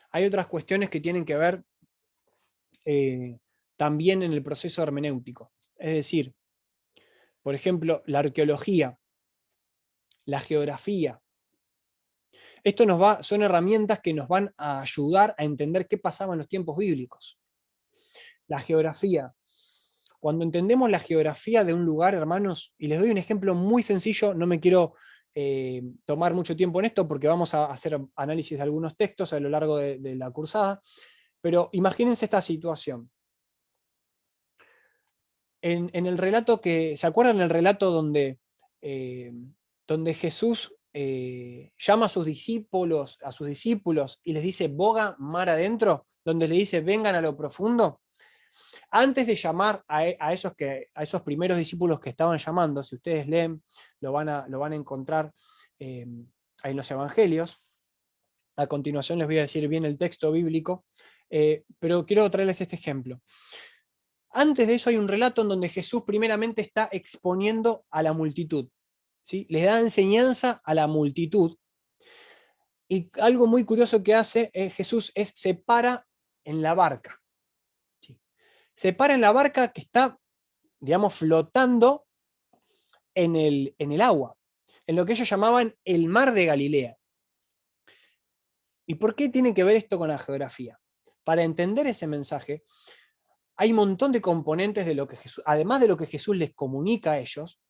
Hay otras cuestiones que tienen que ver también en el proceso hermenéutico. Es decir, por ejemplo, la arqueología, la geografía. Esto son herramientas que nos van a ayudar a entender qué pasaba en los tiempos bíblicos. La geografía. Cuando entendemos la geografía de un lugar, hermanos, y les doy un ejemplo muy sencillo, no me quiero tomar mucho tiempo en esto porque vamos a hacer análisis de algunos textos a lo largo de la cursada, pero imagínense esta situación. En el relato ¿se acuerdan el relato donde Jesús llama a sus discípulos y les dice, boga mar adentro, donde le dice, vengan a lo profundo? Antes de llamar a esos primeros discípulos que estaban llamando, si ustedes leen, lo van a encontrar en los evangelios. A continuación les voy a decir bien el texto bíblico, pero quiero traerles este ejemplo. Antes de eso hay un relato en donde Jesús primeramente está exponiendo a la multitud, ¿sí? Les da enseñanza a la multitud, y algo muy curioso que hace Jesús es se para en la barca. ¿Sí? Se para en la barca que está, digamos, flotando en el agua, en lo que ellos llamaban el mar de Galilea. ¿Y por qué tiene que ver esto con la geografía? Para entender ese mensaje, hay un montón de componentes de lo que Jesús, además de lo que Jesús les comunica a ellos,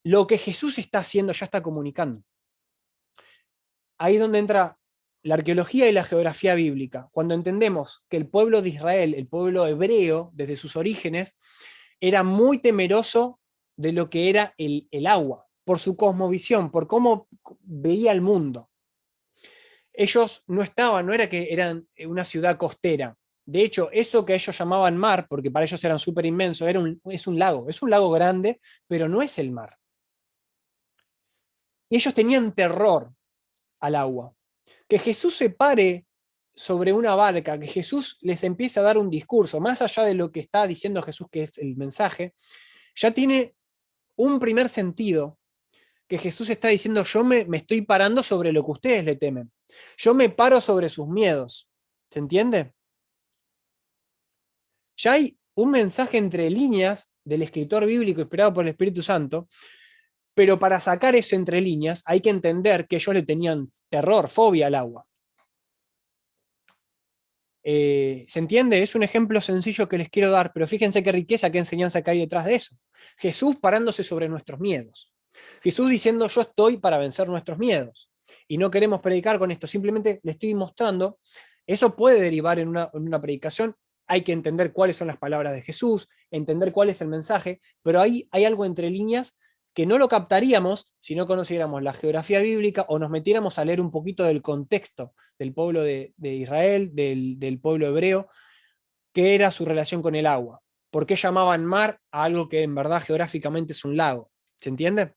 lo que Jesús está haciendo ya está comunicando. Ahí es donde entra la arqueología y la geografía bíblica. Cuando entendemos que el pueblo de Israel, el pueblo hebreo, desde sus orígenes, era muy temeroso de lo que era el agua, por su cosmovisión, por cómo veía el mundo. Ellos no era que eran una ciudad costera. De hecho, eso que ellos llamaban mar, porque para ellos eran súper inmensos, es un lago grande, pero no es el mar. Y ellos tenían terror al agua. Que Jesús se pare sobre una barca, que Jesús les empiece a dar un discurso, más allá de lo que está diciendo Jesús, que es el mensaje, ya tiene un primer sentido, que Jesús está diciendo, yo me estoy parando sobre lo que ustedes le temen. Yo me paro sobre sus miedos. ¿Se entiende? Ya hay un mensaje entre líneas del escritor bíblico inspirado por el Espíritu Santo, Pero para sacar eso entre líneas hay que entender que ellos le tenían terror, fobia al agua. ¿Se entiende? Es un ejemplo sencillo que les quiero dar, pero fíjense qué riqueza, qué enseñanza que hay detrás de eso. Jesús parándose sobre nuestros miedos. Jesús diciendo, yo estoy para vencer nuestros miedos. Y no queremos predicar con esto, simplemente le estoy mostrando. Eso puede derivar en una predicación. Hay que entender cuáles son las palabras de Jesús, entender cuál es el mensaje, pero ahí hay algo entre líneas que no lo captaríamos si no conociéramos la geografía bíblica o nos metiéramos a leer un poquito del contexto del pueblo de Israel, del pueblo hebreo, qué era su relación con el agua. ¿Por qué llamaban mar a algo que en verdad geográficamente es un lago? ¿Se entiende?